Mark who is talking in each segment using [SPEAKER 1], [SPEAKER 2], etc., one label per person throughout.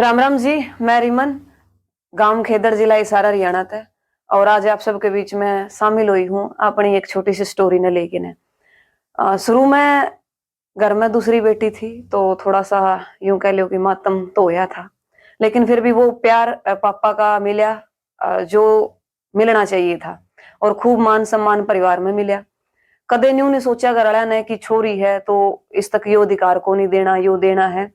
[SPEAKER 1] राम राम जी। मैं रिमन, गांव खेदड़, जिला हिसार, हरियाणा से। और आज आप सबके बीच में शामिल हुई हूँ अपनी एक छोटी सी स्टोरी ने लेके ने। शुरू में घर में दूसरी बेटी थी तो थोड़ा सा यूं कह लो कि मातम तो होया था, लेकिन फिर भी वो प्यार पापा का मिला जो मिलना चाहिए था। और खूब मान सम्मान परिवार में मिला। कदे न्यू ने सोचा घर वाला ने कि छोरी है तो इस तक यो अधिकार को नहीं देना, यो देना है।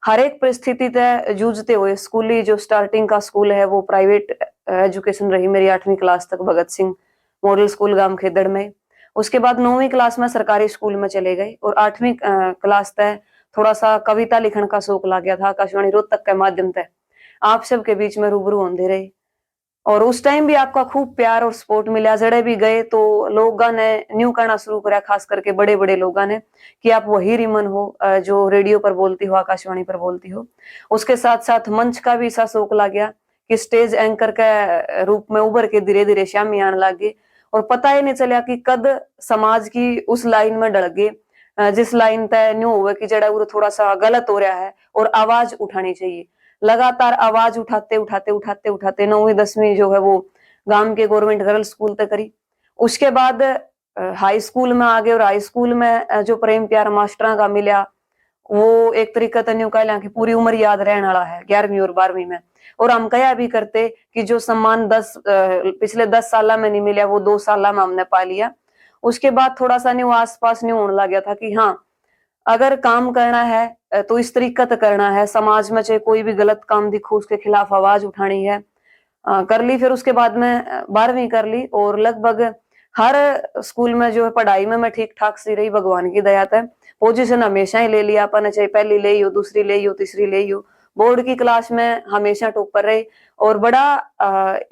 [SPEAKER 1] हर एक परिस्थिति से जूझते हुए स्कूली जो स्टार्टिंग का स्कूल है वो प्राइवेट एजुकेशन रही मेरी 8वीं क्लास तक भगत सिंह मॉडल स्कूल गांव खेदड़ में। उसके बाद 9वीं क्लास में सरकारी स्कूल में चले गए और 8वीं क्लास तक थोड़ा सा कविता लिखने का शौक लग गया था। आकाशवाणी रोहतक के माध्यम से आप सबके बीच में रूबरू होते रहे और उस टाइम भी आपका खूब प्यार और सपोर्ट मिला। जड़े भी गए तो लोगों ने न्यू करना शुरू करा, खास करके बड़े बड़े लोगों ने, कि आप वही रिमन हो जो रेडियो पर बोलती हो, आकाशवाणी पर बोलती हो। उसके साथ साथ मंच का भी ऐसा शौक लग गया कि स्टेज एंकर के रूप में उभर के धीरे धीरे शामी आने लगे और पता ही नहीं चला कि कद समाज की उस लाइन में डल गए जिस लाइन तय न्यू हुआ कि जड़ा वो थोड़ा सा गलत हो रहा है और आवाज उठानी चाहिए। लगातार आवाज उठाते उठाते उठाते उठाते 9वीं 10वीं जो है वो गांव के गवर्नमेंट गर्ल्स स्कूल तक करी। उसके बाद हाई स्कूल में आ गए और हाई स्कूल में जो प्रेम प्यार मास्टर का मिला वो एक तरीका तन्यू कह कि पूरी उम्र याद रहने वाला है 11वीं और 12वीं में। और हम कया भी करते कि जो सम्मान पिछले 10 साल में नहीं मिला वो 2 साल में हमने पा लिया। उसके बाद थोड़ा सा न्यू आस पास न्यू होने लग गया था कि हाँ, अगर काम करना है तो इस तरीका से करना है। समाज में चाहे कोई भी गलत काम दिखो उसके खिलाफ आवाज उठानी है। कर ली। फिर उसके बाद में 12वीं कर ली और लगभग हर स्कूल में जो है पढ़ाई में मैं ठीक ठाक सी रही, भगवान की दया है। पोजीशन हमेशा ही ले लिया अपन, चाहे पहली ले हो, दूसरी ले हो, तीसरी ले हो। बोर्ड की क्लास में हमेशा टॉपर रही और बड़ा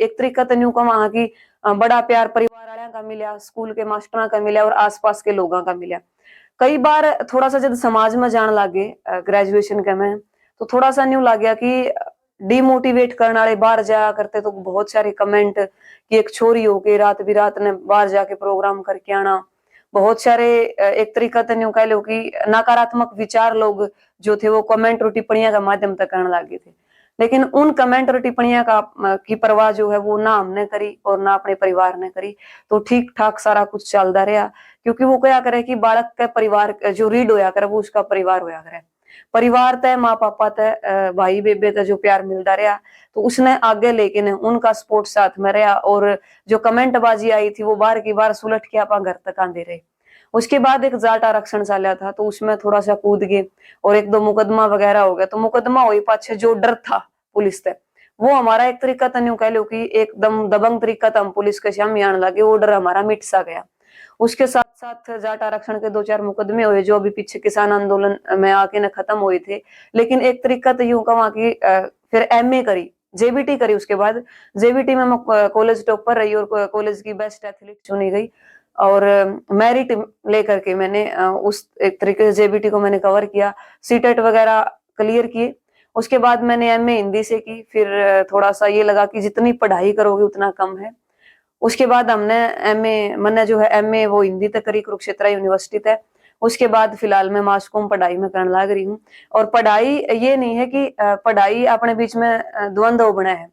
[SPEAKER 1] एक तरीका तन्यू का वहां की बड़ा प्यार परिवार वाले का मिला, स्कूल के मास्टरों का मिला और आसपास के लोगों का मिला। कई बार थोड़ा सा जब समाज में जान लागे ग्रेजुएशन के में तो थोड़ा सा न्यू लग गया कि डिमोटिवेट करने वाले बाहर जाया करते तो बहुत सारे कमेंट कि एक छोरी होके रात बिरात ने बाहर जाके प्रोग्राम करके आना। बहुत सारे एक तरीका तो न्यू कह लो कि नकारात्मक विचार लोग जो थे वो कमेंट और टिप्पणियां के माध्यम तक करने लगे थे। लेकिन उन कमेंट और टिप्पणियां की परवाह जो है वो ना हमने करी और ना अपने परिवार ने करी। तो ठीक ठाक सारा कुछ चलता रहा, क्योंकि वो क्या करे कि बालक का परिवार जो रीड होया करे वो उसका परिवार होया करे। परिवार तय माँ पापा तय भाई बेबे का जो प्यार मिलता रहा तो उसने आगे लेके ने उनका सपोर्ट साथ में रहा। और जो कमेंट बाजी आई थी वो बार की बार सुलट के आप घर तक आंदे रहे। उसके बाद एक जाट आरक्षण चला था तो उसमें थोड़ा सा कूद गए और एक दो मुकदमा वगैरह हो गया। तो मुकदमा हो पाछे जो डर था पुलिस से वो हमारा एक तरीका था न्यू कह लो कि एकदम दबंग तरीका था, हम पुलिस के सामने आने लगे, वो डर हमारा मिट सा गया। उसके साथ साथ जाट आरक्षण के 2-4 मुकदमे हुए जो अभी पीछे किसान आंदोलन में आके न खत्म हुए थे। लेकिन एक तरीका तो यूं कहा कि फिर एमए करी, जेबीटी करी। उसके बाद जेबीटी में मैं कॉलेज टॉपर रही और कॉलेज की बेस्ट एथलीट चुनी गई और मेरिट लेकर के मैंने उस एक तरीके से जेबीटी को मैंने कवर किया, सीटेट वगैरह क्लियर किए। उसके बाद मैंने एमए हिंदी से की। फिर थोड़ा सा ये लगा कि जितनी पढ़ाई करोगे उतना कम है। उसके बाद हमने एमए मैंने जो है एमए वो हिंदी तक करी कुरुक्षेत्र यूनिवर्सिटी तक। उसके बाद फिलहाल मैं मास कॉम पढ़ाई में करने लग रही हूँ। और पढ़ाई ये नहीं है कि पढ़ाई अपने बीच में द्वंद्व बना है।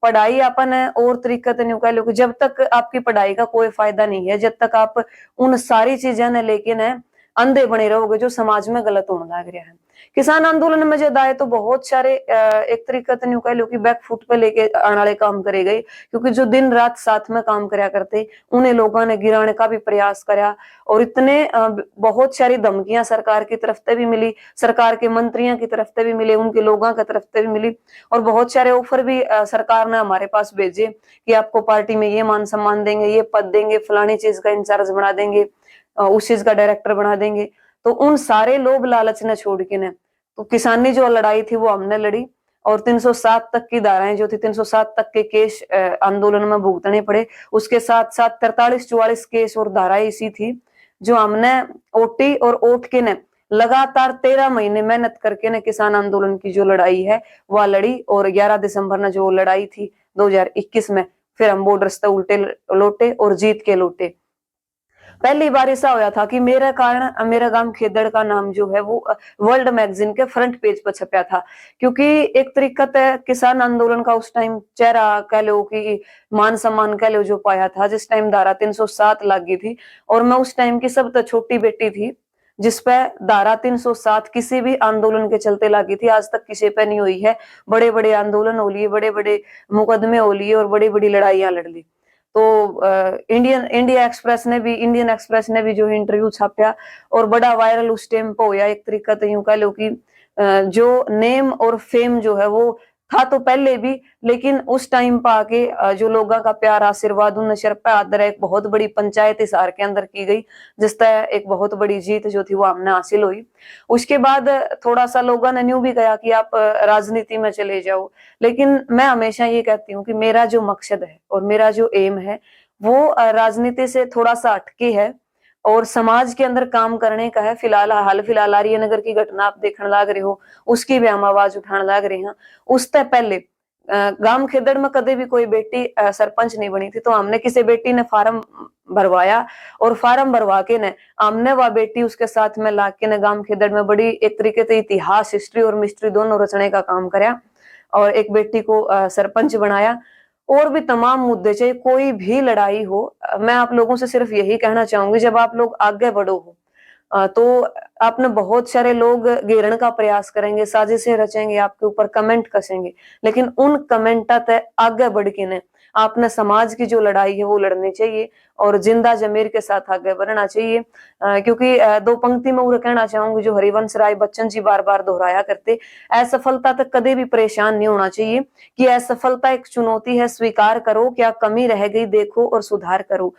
[SPEAKER 1] पढ़ाई अपन और तरीका तो नहीं कह लो कि जब तक आपकी पढ़ाई का कोई फायदा नहीं है, जब तक आप उन सारी चीजें ने लेके न अंधे बने रहोगे जो समाज में गलत होने लग रहा है। किसान आंदोलन में जब आए तो बहुत सारे एक तरीका तो नहीं कह लो कि बैक फुट पे लेके आने वाले काम करे गए, क्योंकि जो दिन रात साथ में काम करया करते उन्हें लोगों ने गिराने का भी प्रयास करा। और इतने बहुत सारी धमकियां सरकार की तरफ से भी मिली, सरकार के मंत्रियों की तरफ से भी मिले, उनके लोगों की तरफ से भी मिली। और बहुत सारे ऑफर भी सरकार ने हमारे पास भेजे कि आपको पार्टी में ये मान सम्मान देंगे, ये पद देंगे, फलानी चीज का इंचार्ज बना देंगे, उस चीज का डायरेक्टर बना देंगे। तो उन सारे लोभ लालच ने छोड़ के ने तो किसानी जो लड़ाई थी वो हमने लड़ी। और 307 तक की धाराएं जो थी, 307 तक के केस आंदोलन में भुगतने पड़े। उसके साथ साथ 43-44 केस और धाराएं ऐसी थी जो हमने ओटी और ओट के ने लगातार 13 महीने मेहनत करके ने किसान आंदोलन की जो लड़ाई है वह लड़ी। और 11 दिसंबर ने जो लड़ाई थी 2021 में फिर हम बॉर्डर से उल्टे लौटे और जीत के लौटे। पहली बार ऐसा होया था कि मेरे कारण मेरा गांव खेदड़ का नाम जो है वो वर्ल्ड मैगजीन के फ्रंट पेज पर छपया था, क्योंकि एक तरीका से किसान आंदोलन का उस टाइम चेहरा कह लो कि मान सम्मान कह लो जो पाया था, जिस टाइम धारा 307 लगी थी और मैं उस टाइम की सबसे छोटी बेटी थी जिसपे धारा 307 किसी भी आंदोलन के चलते लगी थी, आज तक किसी पे नहीं हुई है। बड़े बड़े आंदोलन हो लिए, बड़े बड़े मुकदमे हो लिए और बड़ी बड़ी लड़ाइयां लड़ ली। तो इंडियन एक्सप्रेस ने भी जो इंटरव्यू छापया और बड़ा वायरल उस टाइम पे होया। एक तरीका तो यूं कह लो कि जो नेम और फेम जो है वो था तो पहले भी, लेकिन उस टाइम पर आके जो लोगों का प्यार आशीर्वाद उन सर पे आदर एक बहुत बड़ी पंचायत हिसार के अंदर की गई, जिस तरह एक बहुत बड़ी जीत जो थी वो हमने हासिल हुई। उसके बाद थोड़ा सा लोगों ने न्यू भी कहा कि आप राजनीति में चले जाओ, लेकिन मैं हमेशा ये कहती हूँ कि मेरा जो मकसद है और मेरा जो एम है वो राजनीति से थोड़ा सा हटके है और समाज के अंदर काम करने का है। फिलहाल हाल फिलहाल आर्यनगर की घटना आप देखने लाग रहे हो, उसकी भी हम आवाज उठाने लाग रहे हैं। उससे पहले गांव खेदड़ में कदे भी कोई बेटी सरपंच नहीं बनी थी, तो हमने किसी बेटी ने फार्म भरवाया और फार्म भरवा के ने हमने वह बेटी उसके साथ में ला के ने गांव खेदड़ में बड़ी एक तरीके से इतिहास, हिस्ट्री और मिस्ट्री दोनों रचने का काम कराया और एक बेटी को सरपंच बनाया। और भी तमाम मुद्दे, चाहे कोई भी लड़ाई हो, मैं आप लोगों से सिर्फ यही कहना चाहूंगी, जब आप लोग आगे बढ़ो हो तो आपने बहुत सारे लोग घेरने का प्रयास करेंगे, साजिशें रचेंगे, आपके ऊपर कमेंट कसेंगे, लेकिन उन कमेंटा तक आगे बढ़ के ने आपने समाज की जो लड़ाई है वो लड़नी चाहिए और जिंदा जमीर के साथ आगे बढ़ना चाहिए। क्योंकि दो पंक्ति में वो कहना चाहूंगी जो हरिवंश राय बच्चन जी बार बार दोहराया करते, असफलता तक कभी भी परेशान नहीं होना चाहिए कि असफलता एक चुनौती है, स्वीकार करो, क्या कमी रह गई देखो और सुधार करो।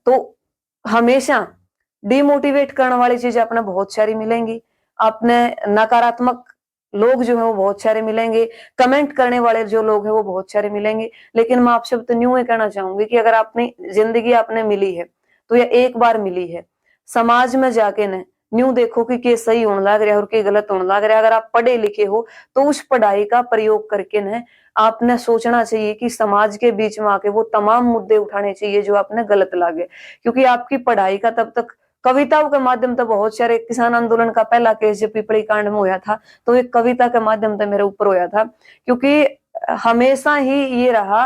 [SPEAKER 1] तो हमेशा डिमोटिवेट करने वाली चीजें अपने बहुत सारी मिलेंगी, अपने नकारात्मक लोग जो है वो बहुत सारे मिलेंगे, कमेंट करने वाले जो लोग हैं वो बहुत सारे मिलेंगे, लेकिन मैं आप शब्द न्यू ही कहना चाहूंगी कि अगर आपने जिंदगी आपने मिली है तो ये एक बार मिली है। समाज में जाके न न्यू देखो कि के सही होने लग रहा है और के गलत होने लग रहा है। अगर आप पढ़े लिखे हो तो उस पढ़ाई का प्रयोग करके न आपने सोचना चाहिए कि समाज के बीच में आके वो तमाम मुद्दे उठाने चाहिए जो आपने गलत लागे, क्योंकि आपकी पढ़ाई का तब तक कविताओं के माध्यम से बहुत सारे, किसान आंदोलन का पहला केस जब पिपली कांड में होया था तो एक कविता के माध्यम से मेरे ऊपर होया था, क्योंकि हमेशा ही ये रहा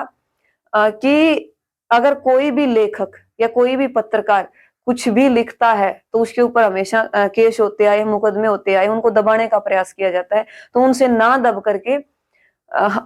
[SPEAKER 1] कि अगर कोई भी लेखक या कोई भी पत्रकार कुछ भी लिखता है तो उसके ऊपर हमेशा केस होते आए, मुकदमे होते आए, उनको दबाने का प्रयास किया जाता है। तो उनसे ना दब करके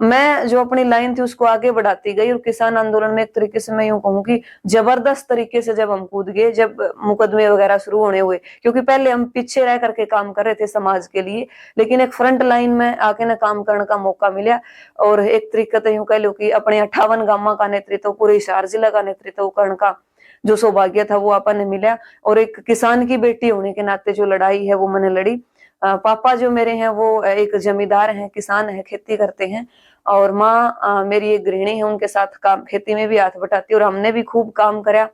[SPEAKER 1] मैं जो अपनी लाइन थी उसको आगे बढ़ाती गई और किसान आंदोलन में एक तरीके से मैं यूं कहूं कि जबरदस्त तरीके से जब हम कूद गए, जब मुकदमे वगैरह शुरू होने हुए, क्योंकि पहले हम पीछे रह करके काम कर रहे थे समाज के लिए, लेकिन एक फ्रंट लाइन में आके ना काम करने का मौका मिला और एक तरीके से यूं कह लो कि अपने 58 गांव का नेतृत्व, पूरे हिसार जिला का नेतृत्व करने का जो सौभाग्य था वो अपन ने मिला। और एक किसान की बेटी होने के नाते जो लड़ाई है वो मैंने लड़ी। पापा जो मेरे हैं वो एक जमींदार हैं, किसान है, खेती करते हैं, और माँ मेरी एक गृहिणी है, उनके साथ काम खेती में भी हाथ बटाती है और हमने भी खूब काम करा।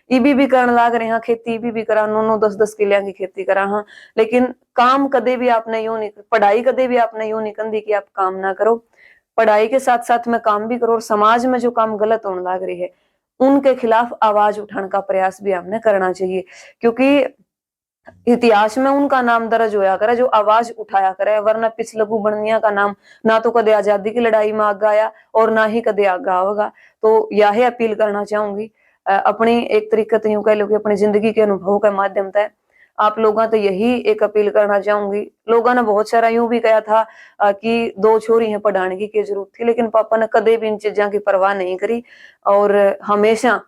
[SPEAKER 1] ईबी भी करने लाग रहे हैं, खेती भी करा, 9-9 10-10 किलियां की खेती करा। हाँ, लेकिन काम कदे भी आपने यूं नहीं, पढ़ाई कदे भी आपने यूं नहीं कंदी कि आप काम ना करो। पढ़ाई के साथ साथ में काम भी करो और समाज में जो काम गलत होने लग रही है उनके खिलाफ आवाज उठाने का प्रयास भी हमने करना चाहिए, क्योंकि इतिहास में उनका नाम दर्ज होया करे जो आवाज उठाया करे, वरना पिछलगू बर्निया का नाम ना तो कदे आजादी की लड़ाई में आगा आया और ना ही कदे आगा होगा। तो यह अपील करना चाहूंगी अपनी एक तरीके से यूं कह लो कि अपनी जिंदगी के अनुभव के माध्यम से आप लोगों तो यही एक अपील करना चाहूंगी। लोगों ने बहुत सारा यूं भी कहा था कि 2 छोरी हैं पढ़ाने की जरूरत थी, लेकिन पापा ने कदे भी इन चीजों की परवाह नहीं करी और हमेशा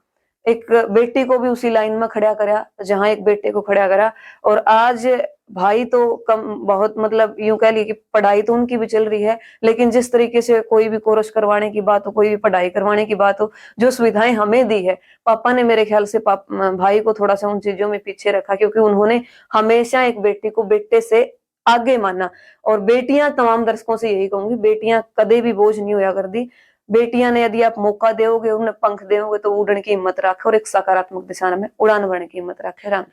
[SPEAKER 1] एक बेटी को भी उसी लाइन में खड़ा करा जहां एक बेटे को खड़ा करा। और आज भाई तो कम बहुत, मतलब यूं कह ली कि पढ़ाई तो उनकी भी चल रही है, लेकिन जिस तरीके से कोई भी कोर्स करवाने की बात हो, कोई भी पढ़ाई करवाने की बात हो, जो सुविधाएं हमें दी है, पापा ने मेरे ख्याल से भाई को थोड़ा सा उन चीजों में पीछे रखा, क्योंकि उन्होंने हमेशा एक बेटी को बेटे से आगे माना। और बेटियां, तमाम दर्शकों से यही कहूंगी, बेटियां कदे भी बोझ नहीं होया कर दी। बेटियां ने यदि आप मौका दोगे, उन्हें पंख दोगे तो उड़ने की हिम्मत रखे और एक सकारात्मक दिशा में उड़ान भरने की हिम्मत रखे। राम।